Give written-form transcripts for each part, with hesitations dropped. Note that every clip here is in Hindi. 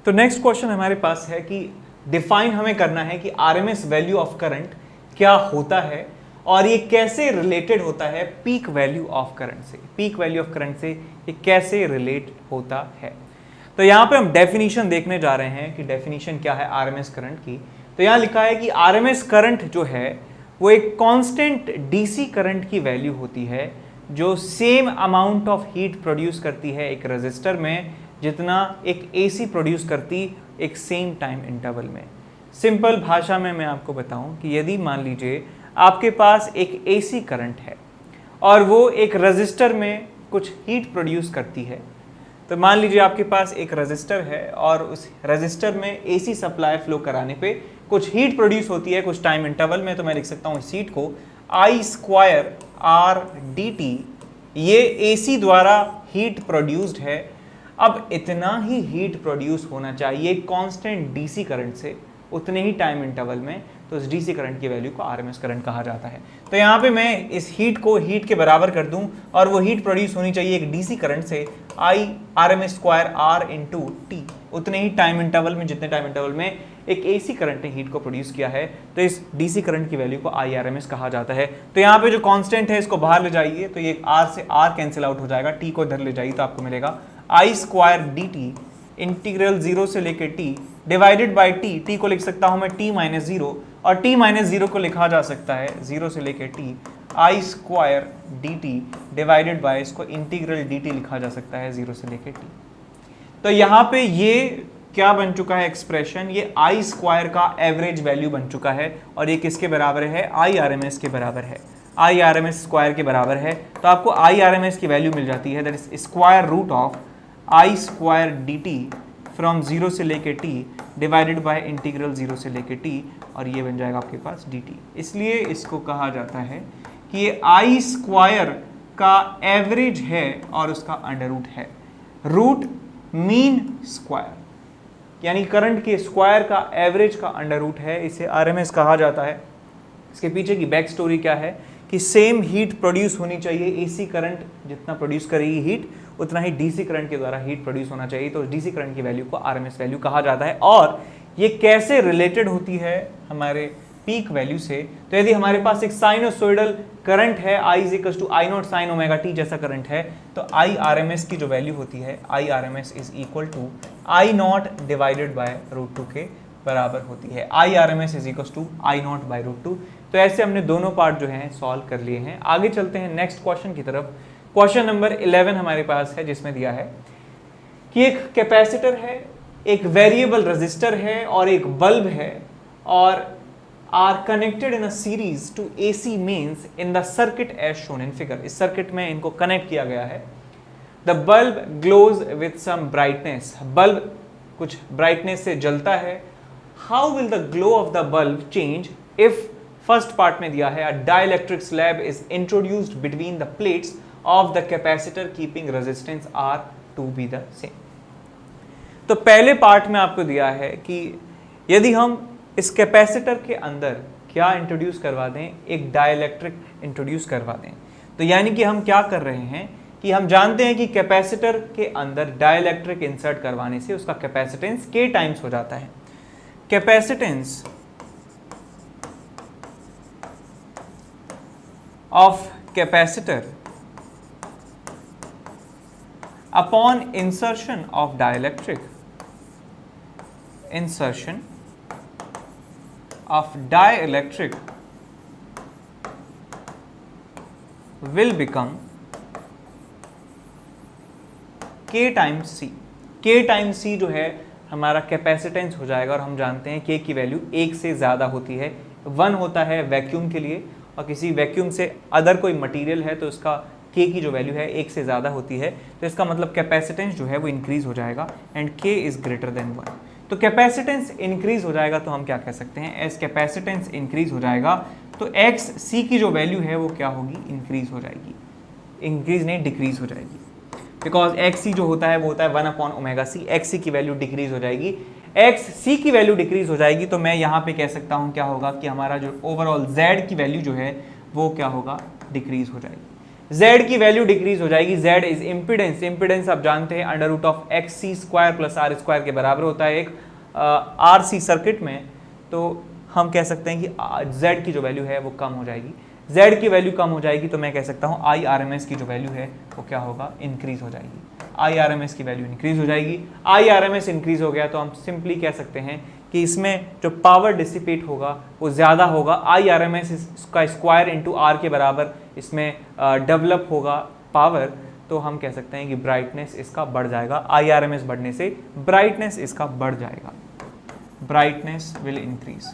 तो नेक्स्ट क्वेश्चन हमारे पास है कि डिफाइन हमें करना है कि आरएमएस वैल्यू ऑफ करंट क्या होता है और ये कैसे रिलेटेड होता है पीक वैल्यू ऑफ करंट से। पीक वैल्यू ऑफ करंट से ये कैसे रिलेट होता है। तो यहाँ पे हम डेफिनेशन देखने जा रहे हैं कि डेफिनेशन क्या है आरएमएस करंट की। तो यहाँ लिखा है कि आरएमएस करंट जो है वो एक कांस्टेंट डीसी करंट की वैल्यू होती है जो same amount of heat produce करती है एक रेजिस्टर में जितना एक एसी प्रोड्यूस करती एक सेम टाइम इंटरवल में। सिंपल भाषा में मैं आपको बताऊं कि यदि मान लीजिए आपके पास एक एसी करंट है और वो एक रेजिस्टर में कुछ हीट प्रोड्यूस करती है, तो मान लीजिए आपके पास एक रेजिस्टर है और उस रेजिस्टर में एसी सप्लाई फ्लो कराने पे कुछ हीट प्रोड्यूस होती है कुछ टाइम इंटरवल में। तो मैं लिख सकता हूँ इस हीट को I square R D T, ये एसी द्वारा हीट प्रोड्यूस्ड है। अब इतना ही हीट प्रोड्यूस होना चाहिए कांस्टेंट डीसी करंट से उतने ही टाइम इंटरवल में, तो इस डीसी करंट की वैल्यू को आरएमएस करंट कहा जाता है। तो यहाँ पे मैं इस हीट को हीट के बराबर कर दूं और वो हीट प्रोड्यूस होनी चाहिए एक डीसी करंट से I RMS square R into T, उतने ही टाइम इंटरवल में जितने टाइम इंटरवल में एक एसी करंट ने हीट को प्रोड्यूस किया है। तो इस डीसी करंट की वैल्यू को आई आरएमएस कहा जाता है। तो यहाँ पे जो कांस्टेंट है इसको बाहर ले जाइए तो ये आर से आर कैंसिल आउट हो जाएगा, टी को इधर ले जाइए तो आपको मिलेगा आई स्क्वायर डी टी इंटीग्रल 0 से लेकर T divided by T. T को लिख सकता हूं मैं टी माइनस जीरो और टी माइनस जीरो को लिखा जा सकता है 0 से लेकर T I square d T divided by इसको इंटीग्रल डी टी लिखा जा सकता है 0 से लेकर टी। तो यहाँ पे ये क्या बन चुका है एक्सप्रेशन, ये आई स्क्वायर का एवरेज वैल्यू बन चुका है और ये किसके बराबर है, आई आर एम एस के बराबर है, I R M S square के बराबर है। तो आपको आई आर एम एस की वैल्यू मिल जाती है that is square root of I square d t from 0 से लेके टी डिवाइडेड बाय इंटीग्रल 0 से लेके टी, और ये बन जाएगा आपके पास डी टी। इसलिए इसको कहा जाता है कि ये आई स्क्वायर का एवरेज है और उसका अंडर रूट है। रूट मीन स्क्वायर यानी करंट के स्क्वायर का एवरेज का अंडर रूट है, इसे आरएमएस कहा जाता है। इसके पीछे की बैक स्टोरी क्या है कि सेम हीट प्रोड्यूस होनी चाहिए, एसी करंट जितना प्रोड्यूस करेगी हीट उतना ही डीसी करंट के द्वारा हीट प्रोड्यूस होना चाहिए। तो डीसी करंट की वैल्यू को आरएमएस वैल्यू कहा जाता है। और ये कैसे रिलेटेड होती है हमारे पीक वैल्यू से, तो यदि हमारे पास एक साइनोसोइडल करंट है I is two I naught sine omega t जैसा करंट है, तो आई आर एम एस की जो वैल्यू होती है I R M S is equal to I naught divided by root two के बराबर होती है। I R M S is equal to I naught by root two. तो ऐसे हमने दोनों पार्ट जो हैं सॉल्व कर लिए हैं। आगे चलते हैं नेक्स्ट क्वेश्चन की तरफ। क्वेश्चन नंबर 11 हमारे पास है जिसमें दिया है कि एक कैपेसिटर है, एक वेरिएबल रेजिस्टर है और एक बल्ब है और are connected in a series to AC mains in the circuit as shown in figure. इस सर्किट में इनको कनेक्ट किया गया है। The bulb glows with some brightness, bulb कुछ ब्राइटनेस से जलता है। How will the glow of the bulb change if, first part में दिया है a dielectric slab is introduced between the plates of the capacitor keeping resistance R to be the same. तो पहले पार्ट में आपको दिया है कि यदि हम इस कैपेसिटर के अंदर क्या इंट्रोड्यूस करवा दें, एक डाइलेक्ट्रिक इंट्रोड्यूस करवा दें, तो यानी कि हम क्या कर रहे हैं कि हम जानते हैं कि कैपेसिटर के अंदर डाइलेक्ट्रिक इंसर्ट करवाने से उसका कैपेसिटेंस के टाइम्स हो जाता है। Capacitance of capacitor upon insertion of dielectric, insertion of dielectric will become K times C। K times C जो है हमारा कैपेसिटेंस हो जाएगा और हम जानते हैं K की वैल्यू 1 से ज़्यादा होती है। 1 होता है वैक्यूम के लिए और किसी वैक्यूम से अदर कोई मटेरियल है तो उसका K की जो वैल्यू है 1 से ज़्यादा होती है। तो इसका मतलब कैपेसिटेंस जो है वो इंक्रीज हो जाएगा and K is greater then 1। तो कैपेसिटेंस इंक्रीज हो जाएगा तो हम क्या कह सकते हैं, एज कैपेसिटेंस इंक्रीज हो जाएगा तो एक्स सी की जो वैल्यू है वो क्या होगी, इंक्रीज हो जाएगी। इंक्रीज नहीं डिक्रीज हो जाएगी, बिकॉज एक्स सी जो होता है वो होता है 1 अपॉन ओमेगा सी। एक्स सी की वैल्यू डिक्रीज हो जाएगी, एक्स सी की वैल्यू डिक्रीज हो जाएगी। तो मैं यहाँ पे कह सकता हूँ क्या होगा कि हमारा जो ओवरऑल जेड की वैल्यू जो है वो क्या होगा, डिक्रीज हो जाएगी। Z की वैल्यू डिक्रीज हो जाएगी। Z इज इम्पिडेंस, इम्पिडेंस आप जानते हैं under root of XC square plus R square के बराबर होता है एक RC सर्किट में। तो हम कह सकते हैं कि Z की जो वैल्यू है वो कम हो जाएगी। Z की वैल्यू कम हो जाएगी तो मैं कह सकता हूँ IRMS की जो वैल्यू है वो क्या होगा, इंक्रीज हो जाएगी। IRMS की वैल्यू इंक्रीज हो जाएगी। IRMS इंक्रीज हो गया तो हम सिंपली कह सकते हैं कि इसमें जो पावर डिसिपेट होगा वो ज़्यादा होगा। IRMS का स्क्वायर इंटू R के बराबर इसमें डेवलप होगा पावर, तो हम कह सकते हैं कि ब्राइटनेस इसका बढ़ जाएगा। IRMS बढ़ने से ब्राइटनेस इसका बढ़ जाएगा। Brightness will increase,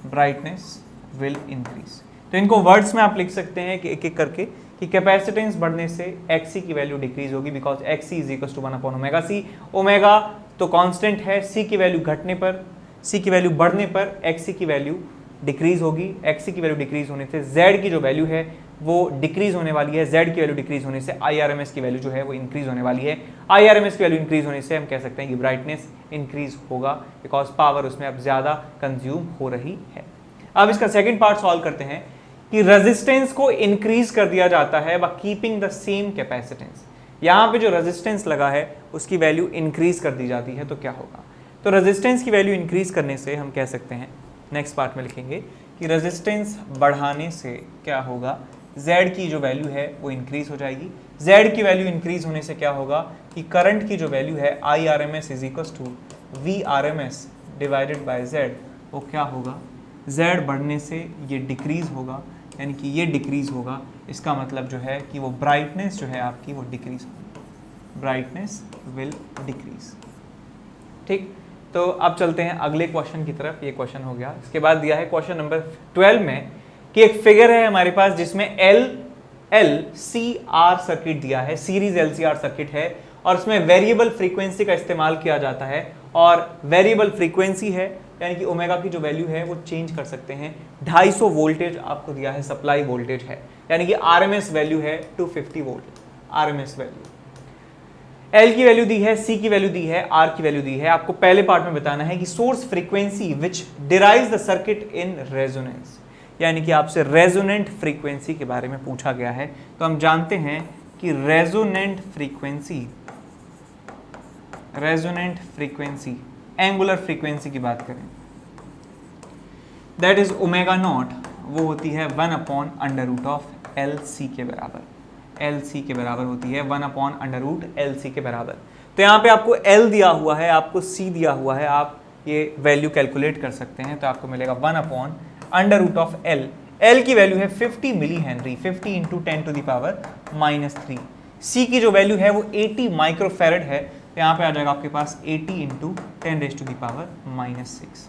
brightness will increase. तो इनको वर्ड्स में आप लिख सकते हैं कि एक एक करके कि कैपेसिटेंस बढ़ने से XC की वैल्यू डिक्रीज होगी because XC is equal to 1/ωc। Omega तो कांस्टेंट है, C की वैल्यू घटने पर, C की वैल्यू बढ़ने पर XC की वैल्यू डिक्रीज होगी। XC की वैल्यू डिक्रीज होने से Z की जो वैल्यू है वो डिक्रीज होने वाली है। Z की वैल्यू डिक्रीज होने से IRMS की वैल्यू जो है वो इंक्रीज होने वाली है। IRMS की वैल्यू इंक्रीज होने से हम कह सकते हैं कि ब्राइटनेस इंक्रीज होगा बिकॉज पावर उसमें अब ज़्यादा कंज्यूम हो रही है। अब इसका सेकेंड पार्ट सॉल्व करते हैं कि रेजिस्टेंस को इंक्रीज कर दिया जाता है by keeping the same capacitance. यहाँ पे जो रेजिस्टेंस लगा है उसकी वैल्यू इंक्रीज कर दी जाती है तो क्या होगा। तो रेजिस्टेंस की वैल्यू इंक्रीज करने से हम कह सकते हैं, नेक्स्ट पार्ट में लिखेंगे कि रेजिस्टेंस बढ़ाने से क्या होगा, Z की जो वैल्यू है वो इंक्रीज हो जाएगी। Z की वैल्यू इंक्रीज होने से क्या होगा कि करंट की जो वैल्यू है IRMS is equal to VRMS divided by Z, वो क्या होगा, Z बढ़ने से ये डिक्रीज होगा, यानी कि ये डिक्रीज होगा। इसका मतलब जो है कि वो ब्राइटनेस जो है आपकी वो डिक्रीज होगी, ब्राइटनेस विल डिक्रीज। ठीक, तो अब चलते हैं अगले क्वेश्चन की तरफ। ये क्वेश्चन हो गया। इसके बाद दिया है क्वेश्चन नंबर 12 में कि एक फिगर है हमारे पास जिसमें LCR सर्किट दिया है, सीरीज LCR सर्किट है और उसमें वेरिएबल फ्रीक्वेंसी का इस्तेमाल किया जाता है और वेरिएबल फ्रीक्वेंसी है यानी कि ओमेगा की जो वैल्यू है वो चेंज कर सकते हैं। 250 वोल्टेज आपको दिया है, सप्लाई वोल्टेज है, यानी कि RMS वैल्यू है 250 वोल्ट RMS वैल्यू। L की वैल्यू दी है, C की वैल्यू दी है, R की वैल्यू दी है। आपको पहले पार्ट में बताना है कि source frequency which derives the circuit in resonance, यानी कि आपसे रेजोनेंट फ्रीक्वेंसी के बारे में पूछा गया है। तो हम जानते हैं कि रेजोनेंट फ्रीक्वेंसी एंगुलर फ्रीक्वेंसी की बात करें दैट इज ओमेगा नॉट, वो होती है 1/√ऑफ LC के बराबर, LC के बराबर होती है 1/√LC के बराबर। तो यहाँ पे आपको L दिया हुआ है, आपको C दिया हुआ है, आप ये वैल्यू कैलकुलेट कर सकते हैं। तो आपको मिलेगा 1/√ऑफ L। L की वैल्यू है 50 मिली हेनरी, 50 × 10⁻³ C की जो वैल्यू है वो 80 माइक्रोफेरेड है। तो यहाँ पे आ जाएगा आपके पास 80 × 10⁻⁻6।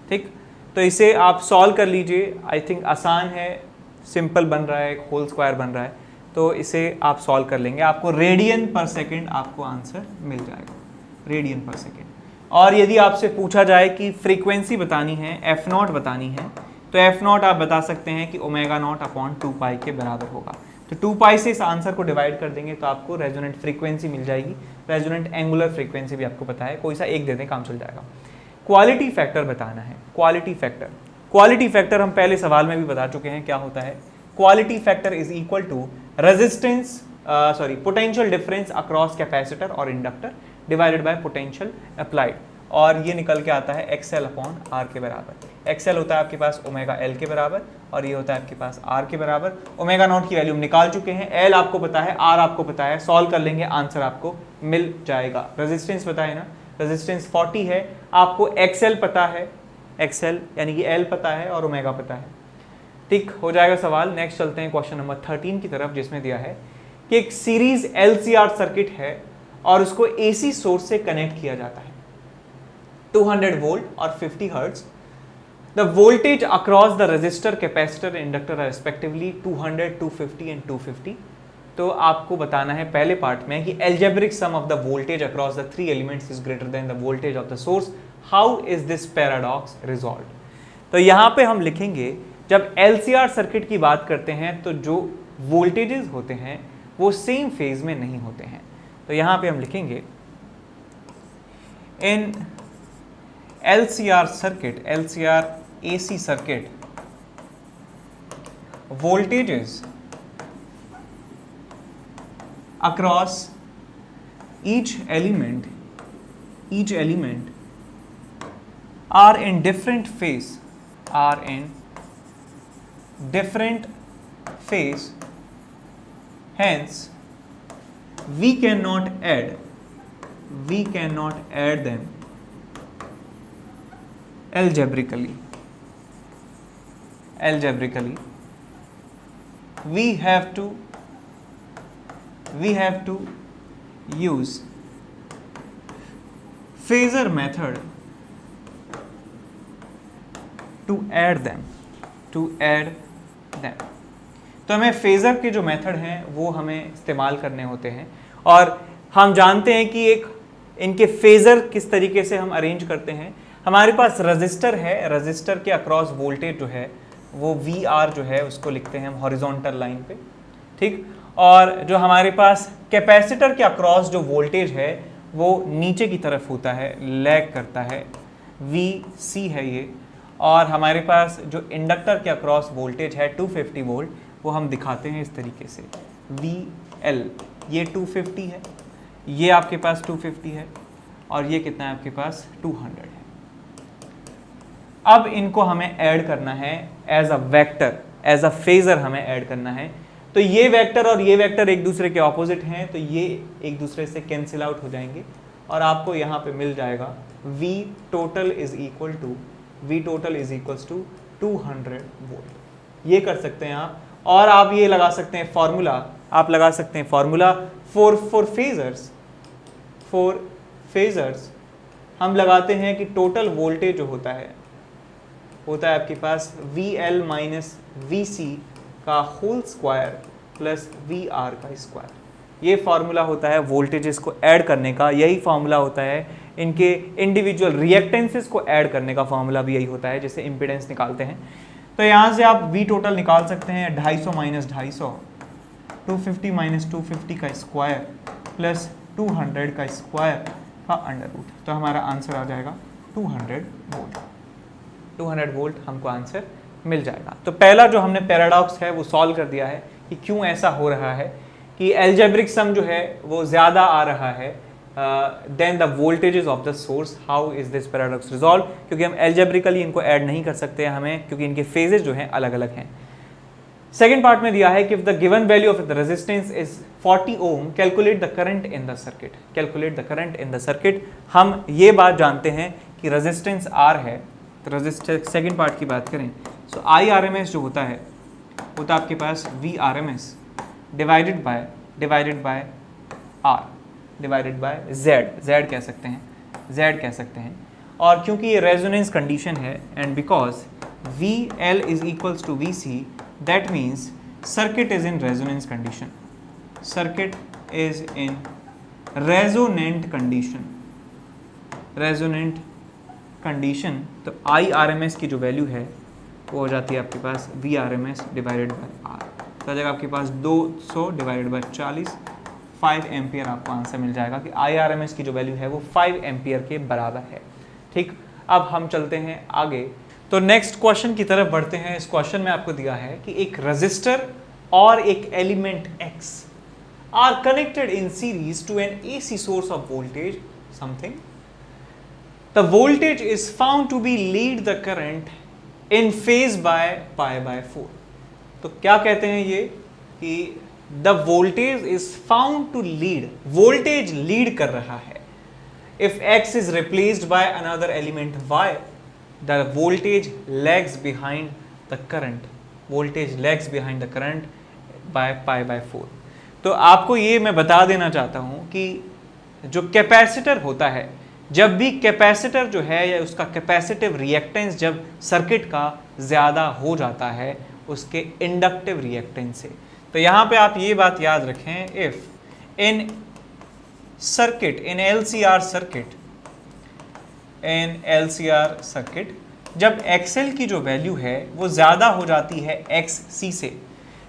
ठीक, तो इसे आप सॉल्व कर लीजिए। आई थिंक आसान है, सिंपल बन रहा है, एक होल स्क्वायर बन रहा है, तो इसे आप सॉल्व कर लेंगे। आपको रेडियन पर सेकेंड आपको आंसर मिल जाएगा, रेडियन पर सेकेंड। और यदि आपसे पूछा जाए कि फ्रीक्वेंसी बतानी है, F0 बतानी है, तो F0 आप बता सकते हैं कि ω0/2π के बराबर होगा। तो 2π से इस आंसर को डिवाइड कर देंगे तो आपको रेजोनेंट फ्रीक्वेंसी मिल जाएगी। रेजोनेंट एंगुलर फ्रीक्वेंसी भी आपको पता है, कोई सा एक दे दें काम चल जाएगा। क्वालिटी फैक्टर बताना है, क्वालिटी फैक्टर हम पहले सवाल में भी बता चुके हैं क्या होता है। Quality factor is equal to potential difference across capacitor और inductor divided by potential applied, और ये निकल के आता है XL/R के बराबर। XL होता है आपके पास ω/L के बराबर और ये होता है आपके पास R के बराबर। ω0 की वैल्यू हम निकाल चुके हैं, L आपको पता है, R आपको पता है, सॉल्व कर लेंगे आंसर आपको मिल जाएगा। रेजिस्टेंस पता है ना, रेजिस्टेंस 40 है, आपको XL पता है, XL यानी कि L पता है और ω पता है। ठीक हो जाएगा सवाल। नेक्स्ट चलते हैं क्वेश्चन नंबर 13 की तरफ, जिसमें दिया है कि एक सीरीज LCR सर्किट है और उसको AC सोर्स से कनेक्ट किया जाता है, 200 वोल्ट और 50 hertz. The voltage across the resistor, capacitor, inductor respectively 200, 250 and 250। तो आपको बताना है पहले पार्ट में कि algebraic sum of the voltage across the 3 elements is greater than the voltage of the source, how is this paradox resolved. तो यहाँ पे हम लिखेंगे, जब LCR सर्किट की बात करते हैं तो जो वोल्टेजेस होते हैं वो सेम फेज में नहीं होते हैं। तो यहाँ पे हम लिखेंगे इन LCR circuit, LCR AC circuit, voltages across each element are in different phase, hence we cannot add them algebraically. We have to use phasor method to add them. तो हमें फेजर के जो मेथड हैं वो हमें इस्तेमाल करने होते हैं, और हम जानते हैं कि इनके फेजर किस तरीके से हम अरेंज करते हैं। हमारे पास रजिस्टर है, रजिस्टर के अक्रॉस वोल्टेज जो है वो VR जो है उसको लिखते हैं हम हॉरिजॉन्टल लाइन पे, ठीक। और जो हमारे पास कैपेसिटर के अक्रॉस जो वोल्टेज है वो नीचे की तरफ होता है, लैग करता है, VC है ये। और हमारे पास जो इंडक्टर के अक्रॉस वोल्टेज है 250 वोल्ट, वो हम दिखाते हैं इस तरीके से, VL। ये 250 है, ये आपके पास 250 है, और ये कितना है आपके पास 200 है। अब इनको हमें ऐड करना है as a vector, as a phasor हमें ऐड करना है। तो ये वेक्टर और ये वेक्टर एक दूसरे के ऑपोजिट हैं, तो ये एक दूसरे से कैंसिल आउट हो जाएंगे, और आपको यहाँ पे मिल जाएगा V total is equal to 200 volt. ये कर सकते हैं आप, और आप ये लगा सकते हैं फॉर्मूला, फॉर फेजर्स हम लगाते हैं कि टोटल वोल्टेज जो होता है आपके पास VL माइनस VC का होल स्क्वायर प्लस VR का स्क्वायर। ये फार्मूला होता है वोल्टेजेस को ऐड करने का, यही फार्मूला होता है इनके इंडिविजुअल रिएक्टेंसेस को ऐड करने का, फार्मूला भी यही होता है जैसे इम्पीडेंस निकालते हैं। तो यहाँ से आप V टोटल निकाल सकते हैं 250 माइनस 250, 250 माइनस 250 का स्क्वायर प्लस 200 का स्क्वायर का अंडर रूट। तो हमारा आंसर आ जाएगा 200 वोल्ट। 200 वोल्ट हमको आंसर मिल जाएगा। तो पहला जो हमने पैराडॉक्स है वो सॉल्व कर दिया है कि क्यों ऐसा हो रहा है कि एल्जेब्रिक सम जो है वो ज़्यादा आ रहा है then the voltages of the source. How is this paradox resolve? क्योंकि हम एल्जेब्रिकली इनको ऐड नहीं कर सकते हैं हमें, क्योंकि इनके फेजेस जो हैं अलग अलग हैं। सेकेंड पार्ट में दिया है कि if the given value of the resistance is 40 ohm, calculate the current in the circuit. हम ये बात जानते हैं कि रेजिस्टेंस R है, तो रेजिस्टेंस सेकेंड पार्ट की बात करें तो IRMS जो होता है आपके पास VRMS divided by R divided by Z कह सकते हैं। और क्योंकि ये रेजोनेंस कंडीशन है and because VL is equals to VC, that means circuit is in resonance condition, resonant condition. तो IRMS की जो वैल्यू है वो हो जाती है आपके पास VRMS डिवाइडेड बाय R। तो जगह आपके पास 200 डिवाइडेड बाय 40, 5 एम्पियर आपको आंसर मिल जाएगा कि IRMS की जो वैल्यू है वो 5 एम्पियर के बराबर है। ठीक, अब हम चलते हैं आगे। तो नेक्स्ट क्वेश्चन की तरफ बढ़ते हैं। इस क्वेश्चन में आपको दिया है कि एक रजिस्टर और एक element X are connected in series to an AC source of voltage something. The voltage is found to be lead the current in phase by pi by 4। तो क्या कहते हैं ये कि the voltage is found to lead, voltage lead कर रहा है। If X is replaced by another element Y, the voltage lags behind the current, by pi by 4। तो आपको ये मैं बता देना चाहता हूँ कि जो कैपेसिटर होता है, जब भी कैपेसिटर जो है या उसका कैपेसिटिव रिएक्टेंस जब सर्किट का ज़्यादा हो जाता है उसके इंडक्टिव रिएक्टेंस से। तो यहाँ पे आप ये बात याद रखें, इफ़ इन LCR सर्किट जब XL की जो वैल्यू है वो ज़्यादा हो जाती है XC से,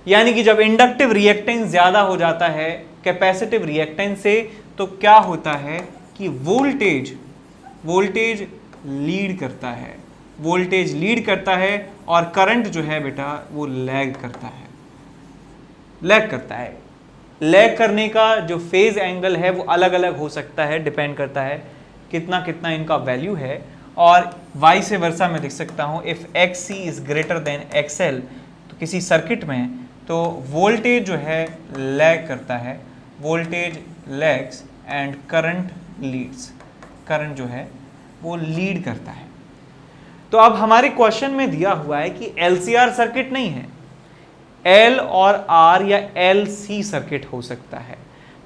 यानी कि जब इंडक्टिव रिएक्टेंस ज़्यादा हो जाता है कैपेसिटिव रिएक्टेंस से, तो क्या होता है कि वोल्टेज लीड करता है और करंट जो है बेटा वो लैग करता है। लैग करने का जो फेज एंगल है वो अलग अलग हो सकता है, डिपेंड करता है कितना कितना इनका वैल्यू है। और वाई से वर्सा मैं लिख सकता हूँ if x c is greater than x l, तो किसी सर्किट में तो वोल्टेज जो है लैग करता है, voltage lags and current leads, current जो है वो लीड करता है। तो अब हमारे क्वेश्चन में दिया हुआ है कि LCR सर्किट नहीं है, L और R या LC सर्किट हो सकता है।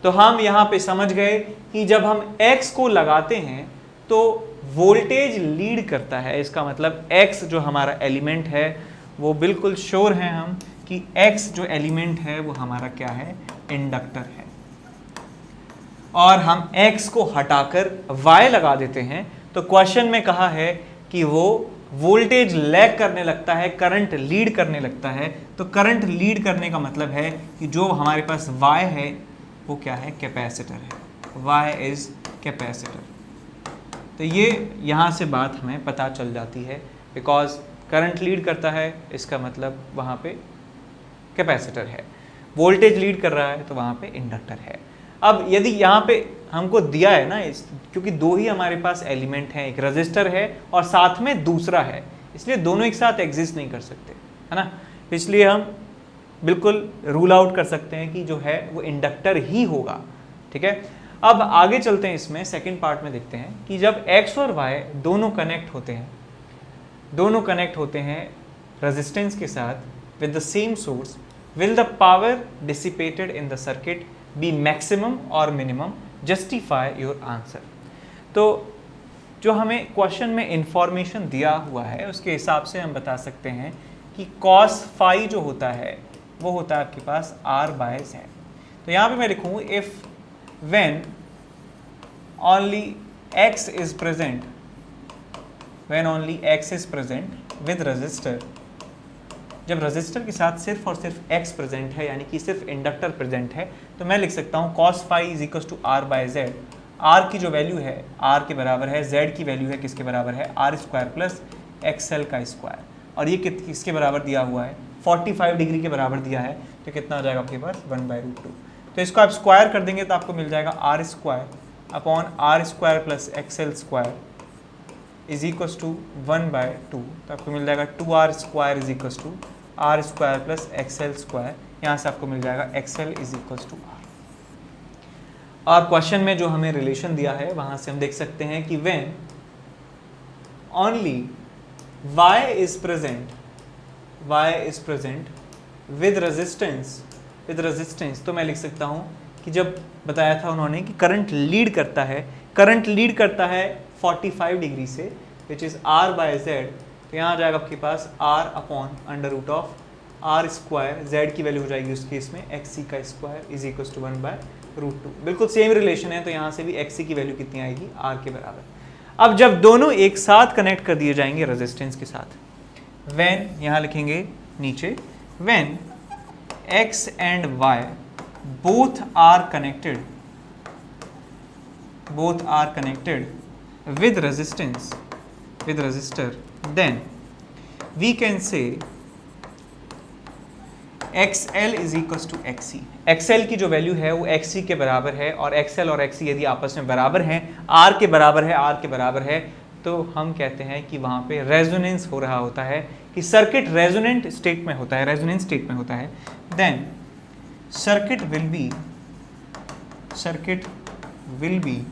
तो हम यहाँ पे समझ गए कि जब हम X को लगाते हैं तो वोल्टेज लीड करता है, इसका मतलब X जो हमारा एलिमेंट है वो बिल्कुल श्योर है हम कि X जो एलिमेंट है वो हमारा क्या है, इंडक्टर है। और हम X को हटाकर Y लगा देते हैं तो क्वेश्चन में कहा है कि वो वोल्टेज लैग करने लगता है, करंट लीड करने लगता है। तो करंट लीड करने का मतलब है कि जो हमारे पास Y है वो क्या है, कैपेसिटर है, Y इज कैपेसिटर। तो ये यहाँ से बात हमें पता चल जाती है, बिकॉज करंट लीड करता है इसका मतलब वहाँ पे कैपेसिटर है, वोल्टेज लीड कर रहा है तो वहाँ पे इंडक्टर है। अब यदि यहाँ पे हमको दिया है ना, क्योंकि दो ही हमारे पास एलिमेंट हैं, एक रजिस्टर है और साथ में दूसरा है, इसलिए दोनों एक साथ एग्जिस्ट नहीं कर सकते, है ना। इसलिए हम बिल्कुल रूल आउट कर सकते हैं कि जो है वो इंडक्टर ही होगा, ठीक है। अब आगे चलते हैं, इसमें सेकेंड पार्ट में देखते हैं कि जब एक्स और वाई दोनों कनेक्ट होते हैं, दोनों कनेक्ट होते हैं रेजिस्टेंस के साथ with the same source, will the power dissipated in the circuit be maximum और मिनिमम, जस्टिफाई योर आंसर। तो जो हमें क्वेश्चन में इंफॉर्मेशन दिया हुआ है उसके हिसाब से हम बता सकते हैं कि कॉस फाई जो होता है वो होता है आपके पास R/Z। तो यहाँ पे मैं लिखूँ if when only X is present, when only X is present with register, जब रजिस्टर के साथ सिर्फ और सिर्फ X प्रेजेंट है, यानी कि सिर्फ इंडक्टर प्रेजेंट है, तो मैं लिख सकता हूँ cos phi is equal to R/Z। R की जो वैल्यू है R के बराबर है, Z की वैल्यू है किसके बराबर है, R स्क्वायर प्लस XL का स्क्वायर। और ये किसके बराबर दिया हुआ है, 45 डिग्री के बराबर दिया है, तो कितना हो जाएगा आपके पास 1/√2। तो इसको आप स्क्वायर कर देंगे तो आपको मिल जाएगा R square upon R square plus XL square is equal to 1/2। तो आपको मिल जाएगा 2R square is equal to R square plus XL square, यहाँ से आपको मिल जाएगा XL is equal to R। और क्वेश्चन में जो हमें रिलेशन दिया है वहाँ से हम देख सकते हैं कि when only Y is present with resistance, तो मैं लिख सकता हूँ कि जब बताया था उन्होंने कि करंट लीड करता है, करंट लीड करता है 45 डिग्री से, विच इज़ R/Z। तो यहाँ आ जाएगा आपके पास R upon √R square, Z की वैल्यू हो जाएगी उस केस में XC का स्क्वायर इज इक्वल टू 1/√2। बिल्कुल सेम रिलेशन है, तो यहाँ से भी XC की वैल्यू कितनी आएगी, R के बराबर। अब जब दोनों एक साथ कनेक्ट कर दिए जाएंगे रेजिस्टेंस के साथ, व्हेन यहाँ लिखेंगे नीचे, when X and Y both are connected with resistor, then we can say XL is equals to XC। XL की जो वैल्यू है वो XC के बराबर है, और XL और XC यदि आपस में बराबर हैं, R के बराबर है, तो हम कहते हैं कि वहाँ पे रेजोनेंस हो रहा होता है, कि सर्किट रेजोनेंट स्टेट में होता है, रेजोनेंस स्टेट में होता है। Then circuit will be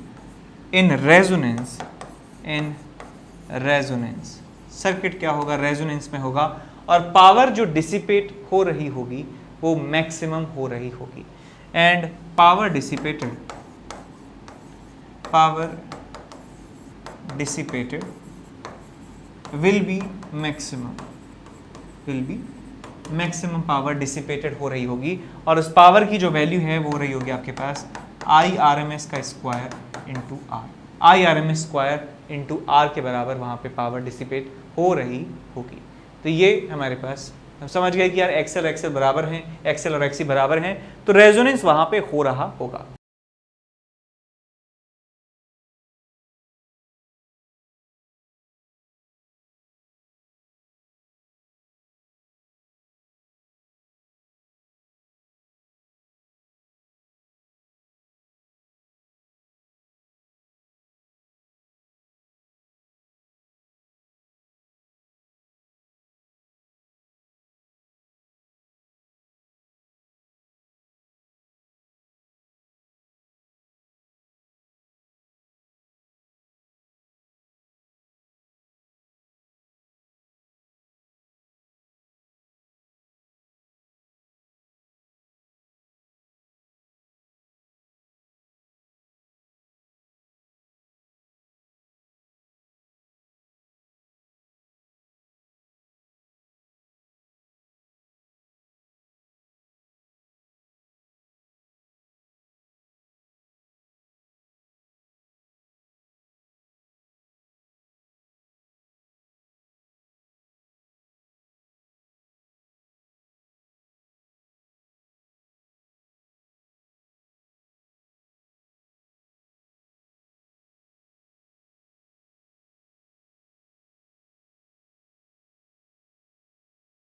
in resonance, circuit क्या होगा, रेजोनेंस में होगा, और पावर जो डिसिपेट हो रही होगी वो मैक्सिमम हो रही होगी। And power dissipated will be maximum power dissipated हो रही होगी, और उस पावर की जो वैल्यू है वो हो रही होगी आपके पास IRMS का square into R, IRMS square into R के बराबर वहाँ पे पावर डिसिपेट हो रही होगी। तो ये हमारे पास हम समझ गए कि यार XL बराबर हैं, XL और XC बराबर हैं, तो रेजोनेंस वहाँ पे हो रहा होगा।